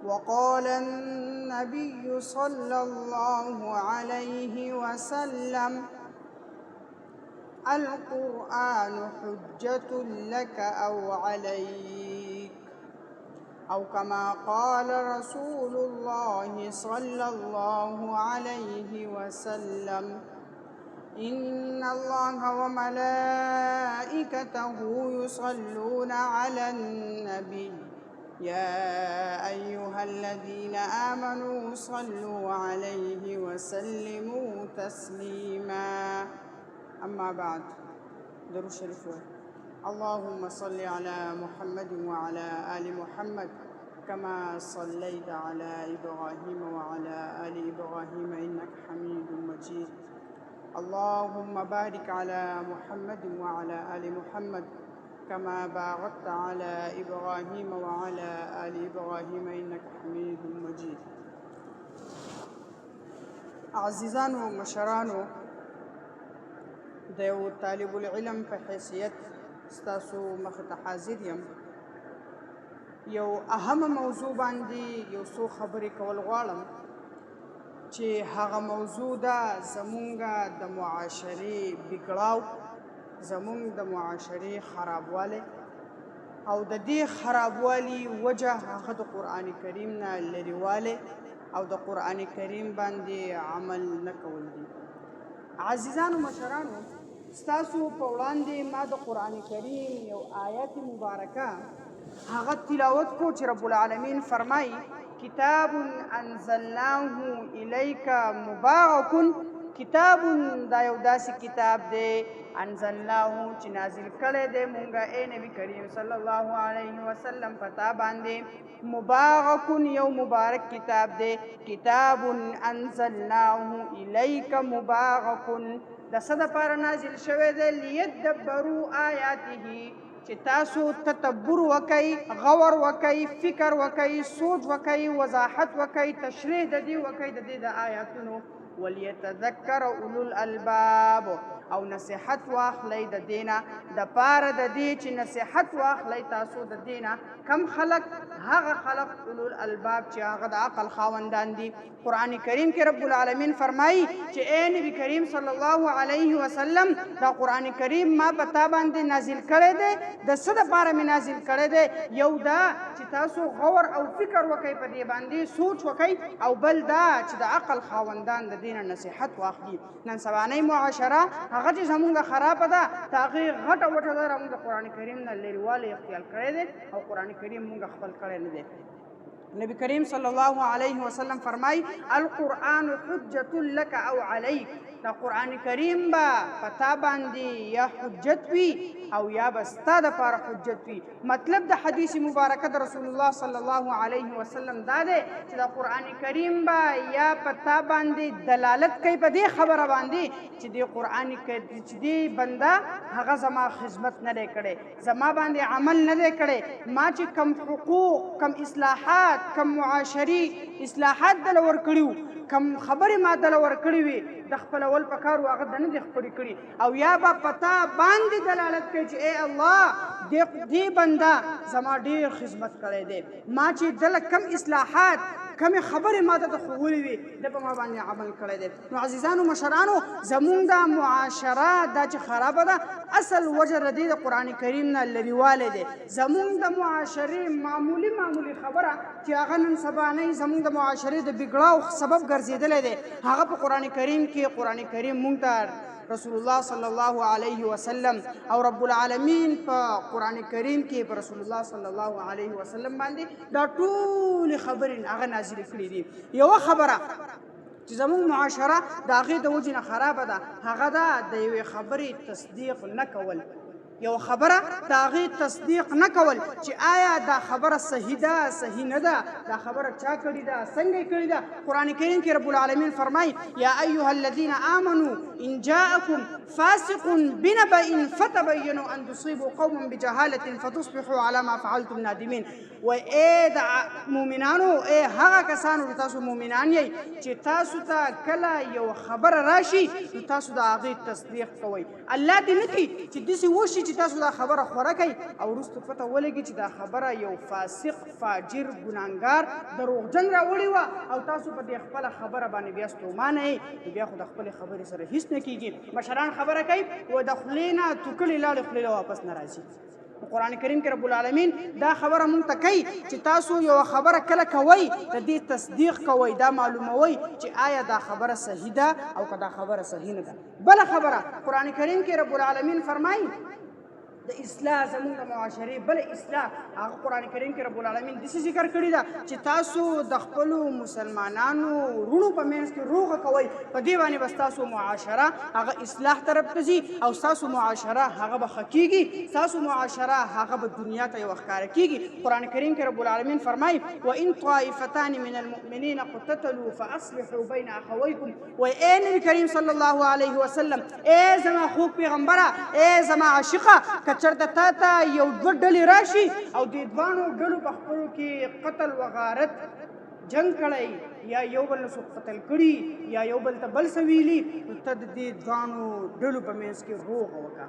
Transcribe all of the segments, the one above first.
وقال النبي صلى الله عليه وسلم القرآن حجة لك أو عليك، أو كما قال رسول الله صلى الله عليه وسلم إن الله وملائكته يصلون على النبي يا أيها الذين آمنوا صلوا عليه وسلموا تسليما. أما بعد، درود شريف. اللهم صل على محمد وعلى آل محمد كما صليت على إبراهيم وعلى آل إبراهيم إنك حميد مجيد. اللهم بارك على محمد وعلى آل محمد كما باركت على إبراهيم وعلى آل إبراهيم إنك حميد مجيد. عزیزانو مشرانو، د یو طالب العلم په حیثیت ستاسو مخ ته حاضر یم. یو اهم موضوع باندې یو څو خبرې کول غواړم چې هغه موضوع ده زمونږ د معاشرې بګړاو، زمونږ د معاشرې خرابوالی، او د دې خرابوالي وجه هغه د قرآن کریم نه لرېوالی او د قرآن کریم باندې عمل نه کول دي. عزیزانو مشرانو، ستاسو په وړاندې ما د قرآن کریم یو آیت مبارکه هغه تلاوت کو چې رب العالمین فرمایي کتاب انزلناه الیک مبارک. کتاب دا یو داسې کتاب دی انزلناه چې نازل کړی دی مونږه اے نبی کریم صلی الله علیه وسلم پتا باندې. مبارک یو مبارک کتاب دی. کتاب انزلناه الیک مبارک د څه دپاره نازل شوی دی؟ لیدبروا آیاته، چې تاسو تدبر وکئ، غور وکئ، فکر وکئ، سوچ وکئ، وضاحت وکئ، تشریح د دې وکئ د دې د آیاتونو. ولیتذکر اولو الالباب، او نصیحت واخلی د دینه د پاره د دې چې نصیحت واخلی تاسو د دینه. کم خلق؟ هغه خلق اولو الالباب چې هغه د عقل خاوندان دي. قرآن کریم کې رب العالمین فرمایي چې اے نبی کریم صلی الله علیه وسلم دا قرآن کریم ما پتا باندې نازل کړی دی. د څه دپاره مې نازل کړی دی؟ یو دا چې تاسو غور او فکر وکئ په دې باندې، سوچ وکئ، او بل دا چې د عقل خاوندان د دینه نصیحت واخلي. نن سبانۍ معاشره هغه چې زمونږ خرابه ده، د هغې غټه وټه ده زمونږ د قرآن کریم نه لرېوالی اختیار کړی دی او قرآن کریم مونږ خپل کړی نه دی. نبی کریم صلی الله علیه وسلم فرمای القرآن حجت لک او علیک. دا قرآن کریم با پتا باندې یا حجت وي او یا بستا د پاره حجت وي. مطلب د حدیث مبارکه د رسول الله صلی الله علیه وسلم دا دی چې دا قرآن کریم با یا پتا باندې دلالت کوي په دې خبره باندې چې د قرآن کریم چې دی بنده هغه زما خدمت نه دی کړی، زما باندې عمل نه دی کړی، ما چې کم حقوق، کم اصلاحات، کم معاشري اصلاحات دل ورکړي، کم خبرې ما دل ورکړي وي د خپلول پکار هغه د نه دي خپلې کړي. او یا به پتا باندې دلالت کوي چې ای الله دې بنده زما ډېر خدمت کړی دی، ما چې دله کم اصلاحات، کمې خبرې ما ته ښوولې وي، د په ما باندې عمل کړی دی. نو عزیزانو مشرانو، زمونږ دا معاشره دا چې خرابه ده، اصل وجه د دې د قرآن کریم نه لرېوالی دی. زمونږ د معاشرې معمولي خبره چې هغه نن سبانۍ زمونږ د معاشرې د بګړاو سبب ګرځېدلی دی، هغه په قرآن کریم کې قرآن کریم مونږ ته رسول الله صلی الله علیه وسلم او رب العالمین په قرآن کریم کې په رسول الله صلی الله علیه وسلم باندې دا ټولې خبرې هغه نازلې کړي دي. یوه خبره چې زموږ معاشره د هغې د وجې نه خرابه ده، هغه ده د یوې خبرې تصدیق نه کول. یو خبره د هغې تصدیق نه کول چې آیا دا خبره صحیح ده صحیح نه ده، دا خبره چا کړې ده، څنګه یې کړې ده. قرآن کریم کې رب العالمین فرمایي یا ایها الذین آمنوا ان جاءکم فاسق بنبأ فتبینوا ان تصیبوا قوما بجهالة فتصبحوا على ما فعلتم نادمین. و ای د مؤمنانو، ای هغه کسانو چې تاسو مؤمنان یئ چې تاسو ته کله یو خبره راشي نو تاسو د هغې تصدیق کوئ. الله دې نه کړي چې داسې وشي چې تاسو دا خبره خوره کوي او وروسته پته ولګي چې دا خبره یو فاسق فاجر ګناهګار دروغجن راوړې وه او تاسو په دې خپله خبره باندې بیا ستومانه یې نو بیا خو د خپلې خبرې سره هېڅ نه کېږي مشران خبره کوي و د خولې نه توکلې لاړې خولې له واپس نه راځي قرآن کریم کې رب العالمین دا خبره مونږ ته کوي چې تاسو یو خبره کله کوئ د دې تصدیق کوئ دا معلوموئ چې آیا دا خبره صحیح ده او که دا خبره صحیح نه ده بله خبره قرآن کریم کې رب العالمین فرمایي د اصلاح زموږ د معاشرې بل اصلاح هغه قرآن کریم کې رب العالمین داسې ذکر کړي ده چې تاسو د خپلو مسلمانانو وروڼو په منځ کې روغه کوئ په دې باندې به ستاسو معاشره هغه اصلاح طرف ته ځي او ستاسو معاشره هغه به ښه کېږي ستاسو معاشره هغه به دنیا ته یوه ښکاره کېږي قرآن کریم کې رب العالمین فرمایي وان طائفتان من المؤمنین اقتتلوا فاصلحوا بین اخویکم وایي ای نبي کریم صلی الله علیه وسلم ای زما خوږ پیغمبره ای زما عاشقه چرته تا ته یو دوه ډلې راشي او دې دواړو ډلو په خپلو کې قتل و غارت جنګ کړی یا یو بل نه څوک قتل کړي یا یو بل ته بل څه ویلي نو ته د دې دواړو ډلو په منځ کې روغه وکړه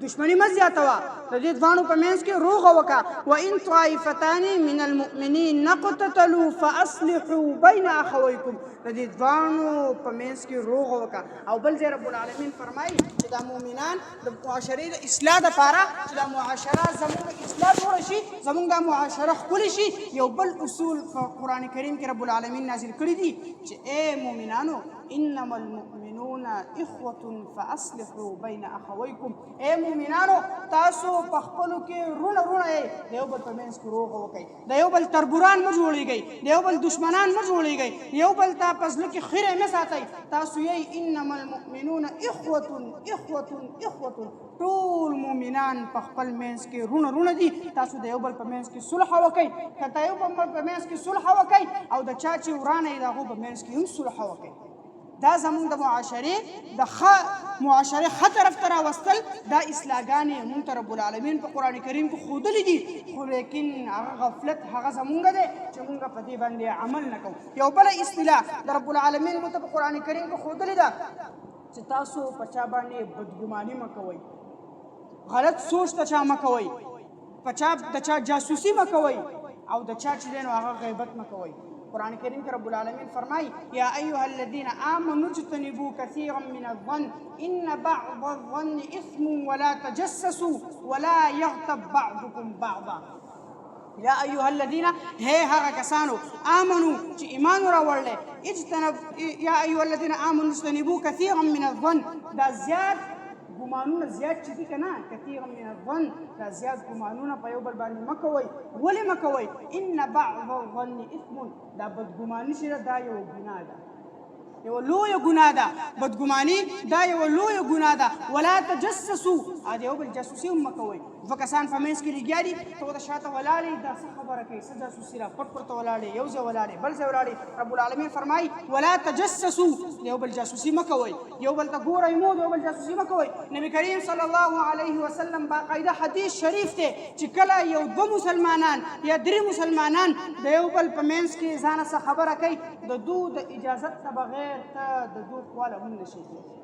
دشمنی مه زیاتوه د دې دواړو په منځ کې روغه وکړه وان طائفتان من المؤمنین اقتتلوا فاصلحوا بین اخویکم د دې دواړو په منځ کې روغه وکړه او بل ځای رب العالمین فرمایي چې دا مؤمنان د معاشرې د اصلاح دپاره چې دا معاشره زموږ د اصلاح جوړه شي زموږ دا معاشره ښکلې شي یو بل اصول په قرآن کریم کې رب العالمین نازل کړي دي چې ای مؤمنانو انما المؤمنون اخوة فاصلحوا بین اخویکم ای مؤمنانو تاسو په خپلو کې رونه رونه یې د یو بل په منځ کې روغه وکئ د یو بل تربوران مه جوړېږئ د یو بل دشمنان مه جوړېږئ یو بل ته په زړه کې خیرې مه ساتئ تاسو یې انما المؤمنون اخوة ټول مؤمنان په خپل منځ کې رونه رونه دي تاسو د یو بل په منځ کې صلح وکئ که د یو بل په منځ کې صلح وکئ او د چا چې ورانه یې د هغو په منځ کې هم صلح وکئ دا زموږ د معاشرې د ښه معاشرې ښه طرف ته راوستل دا اصلاحګانې مونږ ته رب العالمین په قرآن کریم کې ښودلي دي خو لیکن هغه غفلت هغه زمونږ دی چې مونږ په دې باندې عمل نه کوو یو بله اصطلاح د رب العالمین مونږ ته په قرآن کریم کې ښودلې ده چې تاسو په چا باندې بدګماني مه کوئ غلط سوچ د چا مه کوئ په چا د چا جاسوسي مه کوئ او د چا چې دی نو هغه غیبت مه کوئ قرآن کریم کې رب العالمین فرمایي یا ایها الذین آمنوا اجتنبوا کثیرا من الظن ان بعض الظن اثم ولا تجسسوا ولا یغتب بعضکم بعضا یا ایها الذین ہے هغه کسانو آمنو چې ایمان راوړل یا ایها الذین آمنوا اجتنبوا کثیرا من الظن دا زیات ګمانونه زیات چې دي که نه کثیرا من الظن دا زیات ګمانونه په یو بل باندې مه کوئ ولې مه کوئ ان بعض الظن اثم دا بدګماني چې ده دا یوه ګناه ده یو لویه ګناه ده بدګماني دا یو لویه ګناه ده ولا تجسسوا د یو بل جاسوسي هم مه کوئ دوه کسان په منځ کې لګیا دي ته ورته شاته ولاړې دا څه خبره کوي څه جاسوسي را پټ پټ ته ولاړې یو ځای ولاړې بل ځای ولاړې رب العالمین فرمایي ولا تجسسوا د یو بل جاسوسي مه کوئ یو بل ته ګورئ مو د یو بل جاسوسي مه کوئ نبي کریم صلی الله علیه وسلم باقاعده حدیث شریف دی چې کله یو دوه مسلمانان یا درې مسلمانان د یو بل په منځ کې ځانه څه خبره کوي د دو د اجازت نه بغیر ته د دو خواله هم نشي تللی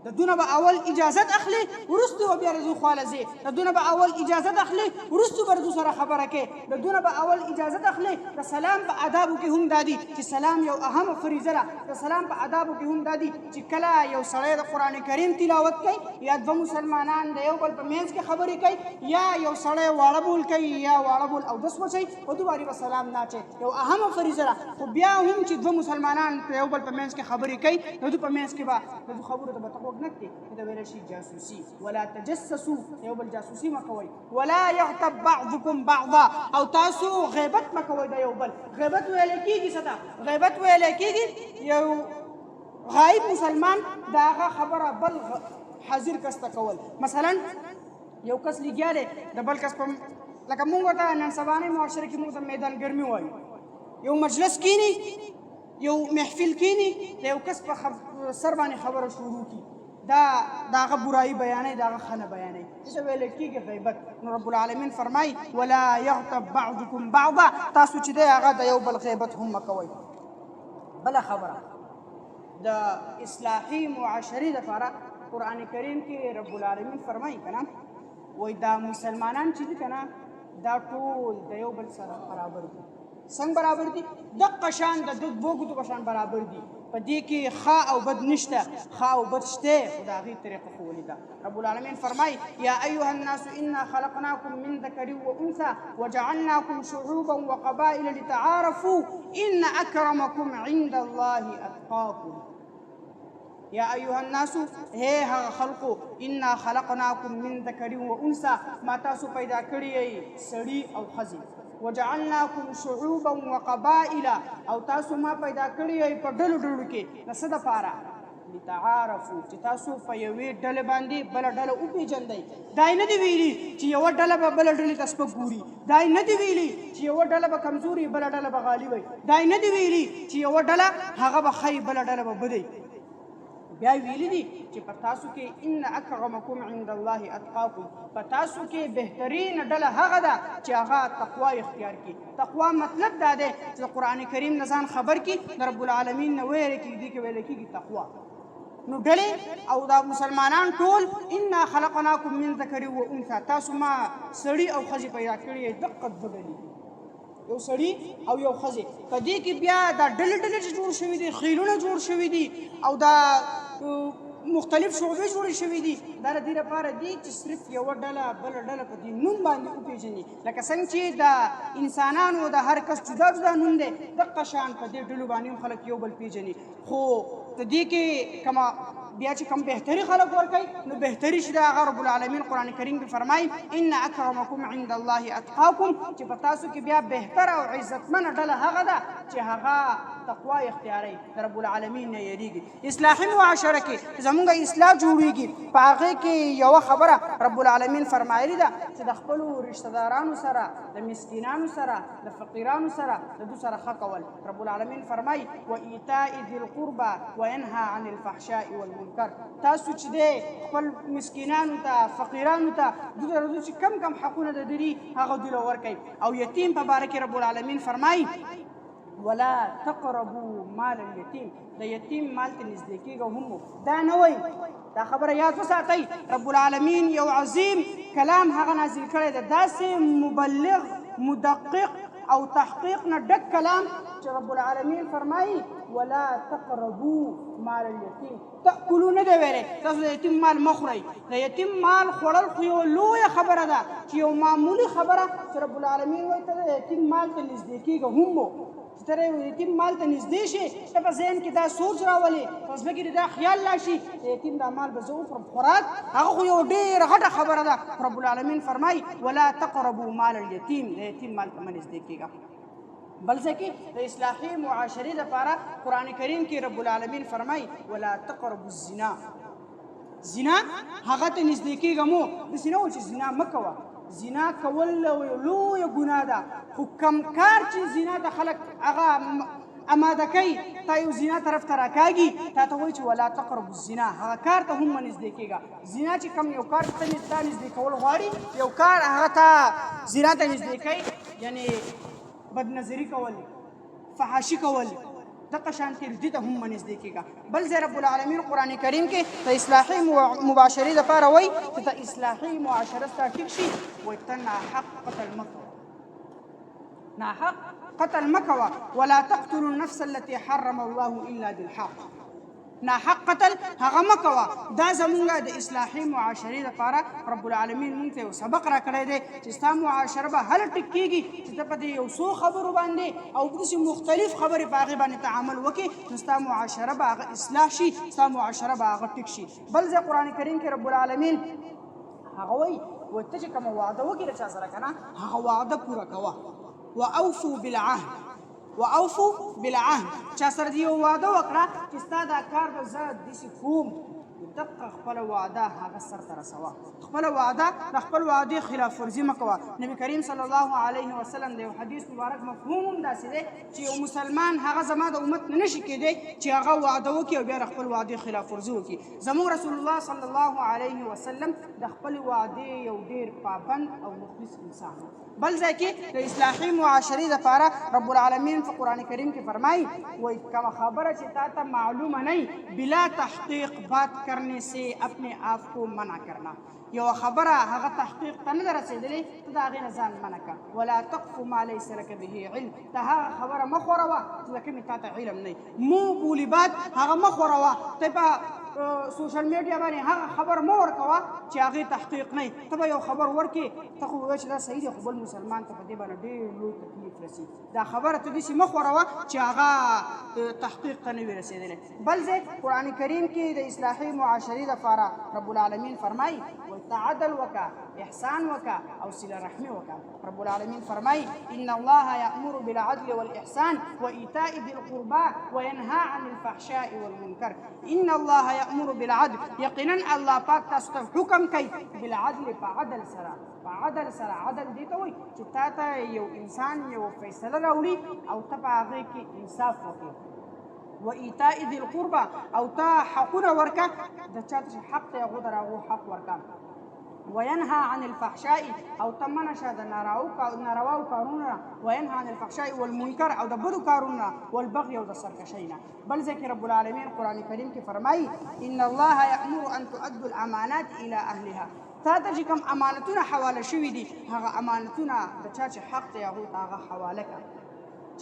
د دونه به اول اجازت اخلي وروسته به بیا د دو خواله ځي د دونه به اول اجازت اخلي وروسته به د دو سره خبره کوي د دونه به اول اجازت اخلي د سلام په آدابو کې هم دا دي چې سلام یو اهمه فریضه ده د سلام په آدابو کې هم دا دي چې کله یو سړی د قرآن کریم تلاوت کوي یا دوه مسلمانان د یو بل په منځ کې خبرې کوي یا یو سړی واړه بول کوي یا واړه بول اودس وچوي په دو باندې به سلام نه اچوي یو اهمه فریضه ده خو بیا هم چې دوه مسلمانان په یو بل په منځ کې خبرې کوي د دو په منځ کې به د دو خبرو ته به ته نکتی دا ویل شي جاسوسي ولا تجسسوا یو بل جاسوسي مه کوئ ولا یغتب بعضکم بعضا او تاسو غیبت مه کوئ د یو بل غیبت ویلی کېږي څه ده غیبت ویلی کېږي یو غایب مسلمان د هغه خبره بل حاضر کس ته کول مثلا یو کس لګیا دی د بل کس په لکه مونږ ورته نن سبانۍ معاشره کې مونږ ته میدان ګرمي وایو یو مجلس کینی یو محفل کینی د یو کس په سر باندې خبره شروع کی دا هغه برایي بیانوي دا هغه ښه نه بیانوي څه ویلی کېږي غیبت نو رب العالمین فرمایي ولا یغتب بعضکم بعضا تاسو چې دی هغه د یو بل غیبت هم مه کوئ بله خبره د اصلاحي معاشرې دپاره قرآن کریم کې رب العالمین فرمایي که نه وایي دا مسلمانان چې دي که نه دا ټول د یو بل سره برابر دي. څنګه برابر دي؟ دقه شان د دوه ګوتو په شان برابر دي. په دې کې ښه او بد نشته، ښه او بد شته، خو د هغې طریقه ښوولې ده. رب العالمین فرمایي یا ایها الناس انا خلقناکم من ذکر وانثى وجعلناکم شعوبا وقبائل لتعارفوا ان اکرمکم عند الله اتقاکم. یا ایها الناس ہے هغه خلقو انا خلقناکم من ذکر وانثى ما تاسو پیدا کړی یې سړي او ښځې وجعلناکم شعوبا وقبائل او تاسو ما پیدا کړی یې په ډلو ډلو کې د څه دپاره لتعارفوا چې تاسو په یوې ډلې باندې بله ډله وپېژنئ. دا یې نه دي ویلي چې یوه ډله به بله ډلې ته سپک ګوري، دا یې نه دي ویلي چې یوه ډله به کمزوري بله ډله به غالب وي، دا یې نه دي ویلي چې یوه ډله هغه به ښایي بله ډله به بدی. بیا ویلی دي چې په تاسو کې ان اکرمکم عند الله اتقاکم، په تاسو کې بهترین ډله هغه ده چې هغه تقوا اختیار کړي. تقوا مطلب دا دی چې د قرآن کریم نه ځان خبر کړي، د رب العالمین نه ویری کړي، دې کې ویل کېږي تقوا. نو ډلې او دا مسلمانان ټول انا خلقناکم من ذکر و انثى تاسو ما سړي او ښځې پیدا کړي دقه دوه ډلې دي، یو سړي او یو ښځې. په دې کې بیا دا ډلې ډلې چې جوړ شوي دي، خیلونه جوړ شوي دي او دا مختلف شعبې جوړې شوي دي. دا د دې لپاره دي چې صرف یوه ډله بله ډله په دې نوم باندې وپېژني. لکه څنګه چې د انسانانو د هر کس جدا جدا نوم دی، دقه شان په دې ډلو باندې هم خلک یو بل پېژني. خو د دې کې کومه بیا چې کوم بهتري خلک ورکوي نو بهتري چې د هغه رب العالمین قرآن کریم کې فرمایي ان اکرمکم عند الله اتقاکم، چې په تاسو کې بیا بهتره او عزتمنه ډله هغه ده چې هغه تقوا اختیاروي، د رب العالمین نه یریږي. اصلاحي معاشره کې زمونږ اصلاح جوړیږي، په هغې کې یوه خبره رب العالمین فرمایلې ده چې د خپلو رشته دارانو سره، د مسکینانو سره، د فقیرانو سره د دوی سره ښه کول. رب العالمین فرمایي وایتاء ذي القربى وینهى عن الفحشاء والمنکر. تاسو چې دی خپل مسکینانو ته، فقیرانو ته دوی ته چې کم کم حقونه د دي هغه دوی له ورکوي. او یتیم په باره کې رب العالمین فرمایي ولا تقربوا مال اليتيم، د یتیم مال ته نږدې کېږئ هم. دا نه وایي، دا خبره یاد وساتئ، رب العالمین یو عظیم کلام هغه نازل کړی دی، داسې مبلغ مدقق او تحقیق نه ډک کلام چې رب العالمین فرمایي ولا تقربوا مال اليتيم. تأکلو نه دی ویلی تاسو د یتیم مال مه خورئ. د یتیم مال خوړل خو یوه لویه خبره ده چې یو معمولي خبره چې رب العالمین وایي ته د یتیم مال ته نږدې کېږه هم چې ته د یتیم مال ته نږدې شي، ته په ذهن کې دا سوچ راولې، په زړه کې دا خیال راشي د یتیم دا مال به زه وخورم. خوراک هغه خو یو ډېره غټه خبره ده. رب العالمین فرمایي ولا تقربوا مال اليتيم، د یتیم مال ته مه نږدې کېږه. بل ځای کې د اصلاحي معاشرې لپاره قرآن کریم کې رب العالمین فرمایي ولا تقربوا الزنا. زنا هغه ته نږدې کېږه مو، داسې نه و چې زنا مه کوه. زنا کول لویه ګناه ده، خو کم کار چې زنا ته خلک هغه اماده کوي، تا یو زنا طرف ته راکاږي، تا ته وایي چې ولا تقربوا الزنا، هغه کار ته هم مه نږدې کېږه. زنا چې کوم یو کار ته نږدې کول غواړي، یو کار هغه ته زنا ته نږدې کوي، یعنې بدنظري کول، فحاشي کول، دغه شانتې دې ته هم مه نږدې کېږه. بل ځای رب العالمین قرآن کریم کې د اصلاحي مباشرې لپاره وایي چې د اصلاحي معاشره ستا ټیک شي، وایي ته ناحق قتل مه کوه، ناحق قتل مه کوه. ولا تقتلوا النفس التي حرم الله الا بالحق. ناحق قتل هغه مه کوه. دا زمونږ د اصلاحي معاشرې لپاره رب العالمین مونږ ته یو سبق راکړی دی چې ستا معاشره به هله ټیک کېږي چې ته په دې یو څو خبرو باندې او داسې مختلف خبرې په هغې باندې تعامل وکړې، نو ستا معاشره به هغه اصلاح شي، ستا معاشره به هغه ټیک شي. بل ځای قرآن کریم کې رب العالمین هغه وایي ته چې کومه وعده وکړې د چا سره که نه، هغه وعده پوره کوه. واوفوا بالعهد، واوفوا بالعهد. چا سره دې یو وعده وکړه چې ستا دا کار به زه داسې کوم، دقه خپله وعده هغه سرته رسوه. خپله وعده د خپل وعدې خلاف ورزي مه کوه. نبي کریم صلی الله علیه وسلم د یو حدیث مبارک مفهوم هم داسې دی چې یو مسلمان هغه زما د امت نه نشي کېدی چې هغه وعده وکړي او بیا د خپل وعدې خلاف ورزي وکړي. زموږ رسول الله صلی الله علیه وسلم د خپل وعدې یو ډېر پابند او مخلص انسان و. بل ځای کې د اصلاحي معاشرې دپاره رب العالمین په قرآن کریم کې فرمایي وایي کومه خبره چې تا ته معلومه نہیں بلا تحقیق بات کرنے سے اپنے آپ کو منع کرنا. یو خبره هغه تحقیق ته نه ده رسېدلې ته د هغې نه ځان منع کړه. ولا تقف ما لیس لک به علم، ته هغه خبره مه خوروه چې د کومې تا ته علم نه وي. مو بولی بات هغه مه خوروه، ته په سوشل میډیا باندې هغه خبر مه ورکوه چې هغې تحقیق نه وي. ته به یو خبر ورکې ته خو ووایه چې دا صحیح دی، خو بل مسلمان ته په دې باندې ډېر لوی تکلیف رسي. دا خبره ته داسې مه خوروه چې هغه تحقیق ته نه وي رسېدلی. بل ځای قرآن کریم کې د اصلاحي معاشرې دپاره رب العالمین فرمایي تعدل وکا، احسان وکا او صله رحمي وکا. رب العالمین فرمایي ان الله یأمر بالعدل والإحسان وإيتاء ذي القربى وينهى عن الفحشاء والمنکر. ان الله یأمر بالعدل، یقینا الله پاک تاسو ته حکم کوي بالعدل، په عدل سره. په عدل سره عدل دې ته وایي چې تا ته یو انسان یو فیصله راوړي او ته په هغې کې انصاف وکړې. و ایتاء ذي القربى او تا حقونه ورکا د چا چې حق ته هغو د هغو حق ورکا. وینهى عن الفحشاء او تمنه شه د نارواو کارونه، وینهى عن الفحشاء والمنکر او د بدو کارونه، والبغي او د سرکشۍ نه. بل ځکه رب العالمین قرآن کریم کې فرمایي ان الله یأمر ان تؤدوا الامانات الى اهلها. تا ته چې کوم امانتونه حواله شوي دي هغه امانتونه د چا چې حق دی هغو ته هغه حواله کړه.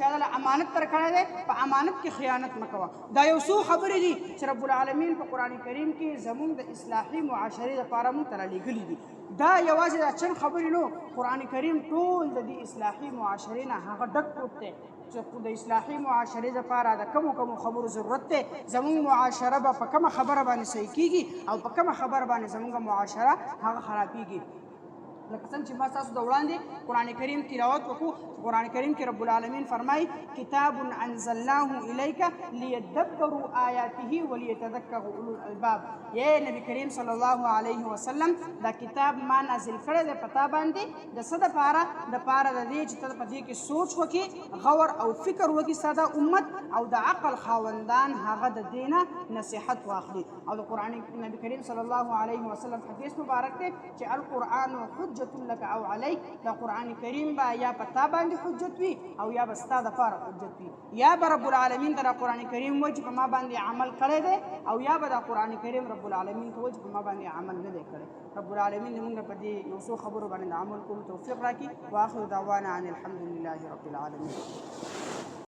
چا دله امانت درکړی دی په امانت کې خیانت مه کوه. دا یو څو خبرې دي چې رب العالمین په قرآن کریم کې زموږ د اصلاحي معاشرې دپاره موږ ته رالیږلي دي. دا یوازې دا چند خبرې نو، قرآن کریم ټول د دې اصلاحي معاشرې نه هغه ډک پروت دی چې د اصلاحي معاشرې دپاره د کومو کومو خبرو ضرورت دی. زموږ معاشره به په کومه خبره باندې صحیح کېږي او په کومه خبره باندې زموږ معاشره هغه خرابېږي. لکه څنګه چې ما تاسو د وړاندې قرآن کریم تلاوت وکړو. قرآن کریم کې رب العالمین فرمایي کتاب انزلناه الیک لیدبروا آیاته ولیتذکر اولو الالباب. یې نبی کریم صلی الله علیه وسلم دا کتاب ما نازل کړی دی په تا باندې د څه دپاره؟ دپاره د دې چې ته په دې کې سوچ وکړې، غور او فکر وکړي ساده امت، او د عقل خاوندان هغه د دې نه نصیحت واخلي. او د قرآن نبی کریم صلی الله علیه وسلم حدیث مبارک دی چې القرآن حجة لك او علیک. دا قرآن کریم به یا په تا باندې حجت وي او یا به ستا دپاره حجت وي. یا به رب العالمین ته دا قرآن کریم وایي چې په ما باندې عمل کړی دی، او یا به دا قرآن کریم رب العالمین ته وایي چې په ما باندې عمل نه دی کړی. رب العالمین زموږ په دې یو څو خبرو باندې د عمل کولو توفیق راکړي. واخر دعوانا ان الحمد لله رب العالمین.